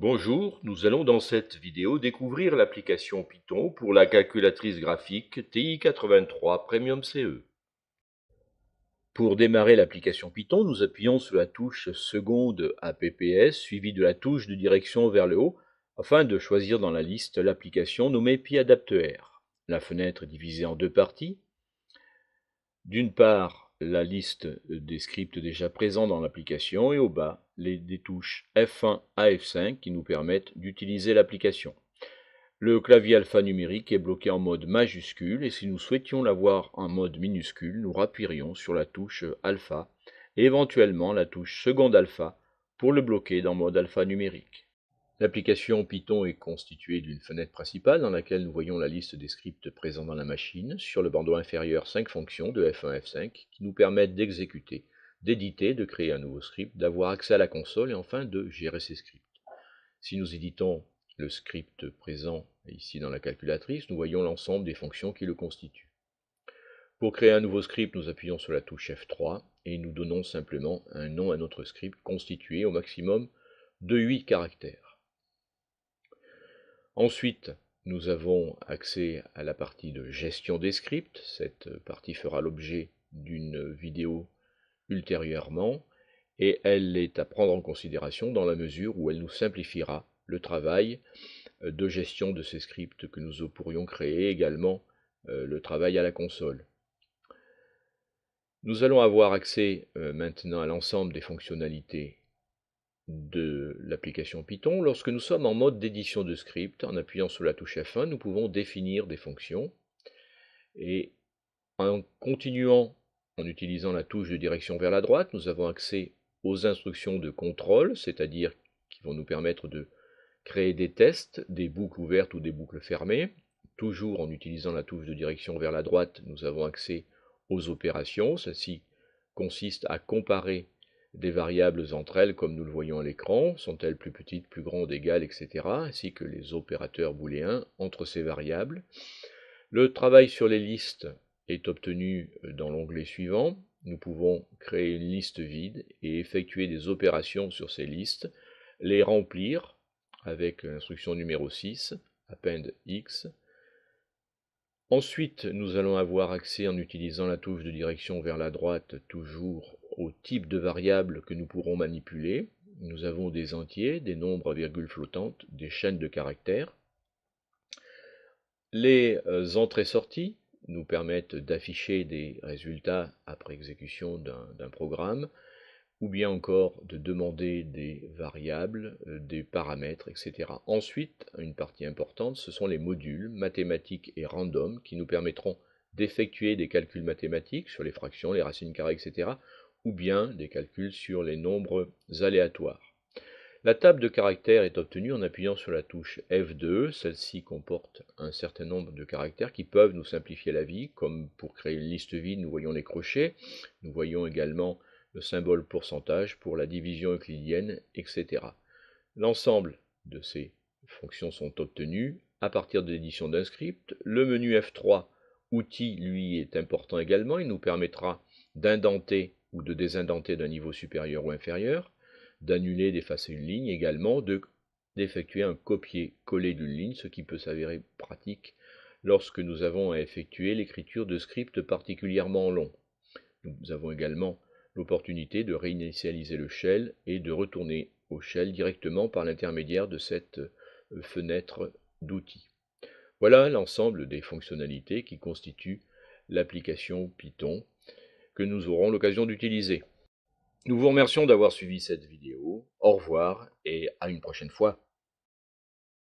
Bonjour, nous allons dans cette vidéo découvrir l'application Python pour la calculatrice graphique TI-83 Premium CE. Pour démarrer l'application Python, nous appuyons sur la touche seconde APPS suivie de la touche de direction vers le haut afin de choisir dans la liste l'application nommée PyAdapter. La fenêtre est divisée en deux parties. D'une part, la liste des scripts déjà présents dans l'application et au bas, des touches F1 à F5 qui nous permettent d'utiliser l'application. Le clavier alphanumérique est bloqué en mode majuscule et si nous souhaitions l'avoir en mode minuscule, nous appuierions sur la touche alpha et éventuellement la touche seconde alpha pour le bloquer dans mode alphanumérique. L'application Python est constituée d'une fenêtre principale dans laquelle nous voyons la liste des scripts présents dans la machine. Sur le bandeau inférieur, 5 fonctions de F1 à F5 qui nous permettent d'exécuter, d'éditer, de créer un nouveau script, d'avoir accès à la console et enfin de gérer ces scripts. Si nous éditons le script présent ici dans la calculatrice, nous voyons l'ensemble des fonctions qui le constituent. Pour créer un nouveau script, nous appuyons sur la touche F3 et nous donnons simplement un nom à notre script constitué au maximum de 8 caractères. Ensuite, nous avons accès à la partie de gestion des scripts. Cette partie fera l'objet d'une vidéo ultérieurement et elle est à prendre en considération dans la mesure où elle nous simplifiera le travail de gestion de ces scripts que nous pourrions créer, également le travail à la console. Nous allons avoir accès maintenant à l'ensemble des fonctionnalités de l'application Python. Lorsque nous sommes en mode d'édition de script, en appuyant sur la touche F1, nous pouvons définir des fonctions. Et en continuant, en utilisant la touche de direction vers la droite, nous avons accès aux instructions de contrôle, c'est-à-dire qui vont nous permettre de créer des tests, des boucles ouvertes ou des boucles fermées. Toujours en utilisant la touche de direction vers la droite, nous avons accès aux opérations. Celle-ci consiste à comparer des variables entre elles, comme nous le voyons à l'écran, sont-elles plus petites, plus grandes, égales, etc., ainsi que les opérateurs booléens entre ces variables. Le travail sur les listes est obtenu dans l'onglet suivant. Nous pouvons créer une liste vide et effectuer des opérations sur ces listes, les remplir avec l'instruction numéro 6, append x. Ensuite, nous allons avoir accès en utilisant la touche de direction vers la droite, toujours au type de variables que nous pourrons manipuler. Nous avons des entiers, des nombres à virgule flottante, des chaînes de caractères. Les entrées-sorties nous permettent d'afficher des résultats après exécution d'un programme, ou bien encore de demander des variables, des paramètres, etc. Ensuite, une partie importante, ce sont les modules mathématiques et random qui nous permettront d'effectuer des calculs mathématiques sur les fractions, les racines carrées, etc. ou bien des calculs sur les nombres aléatoires. La table de caractères est obtenue en appuyant sur la touche F2. Celle-ci comporte un certain nombre de caractères qui peuvent nous simplifier la vie, comme pour créer une liste vide, nous voyons les crochets, nous voyons également le symbole pourcentage pour la division euclidienne, etc. L'ensemble de ces fonctions sont obtenues à partir de l'édition d'un script. Le menu F3, outils, lui, est important également. Il nous permettra d'indenter ou de désindenter d'un niveau supérieur ou inférieur, d'annuler, d'effacer une ligne, également d'effectuer un copier-coller d'une ligne, ce qui peut s'avérer pratique lorsque nous avons à effectuer l'écriture de scripts particulièrement longs. Nous avons également l'opportunité de réinitialiser le shell et de retourner au shell directement par l'intermédiaire de cette fenêtre d'outils. Voilà l'ensemble des fonctionnalités qui constituent l'application Python que nous aurons l'occasion d'utiliser. Nous vous remercions d'avoir suivi cette vidéo. Au revoir et à une prochaine fois.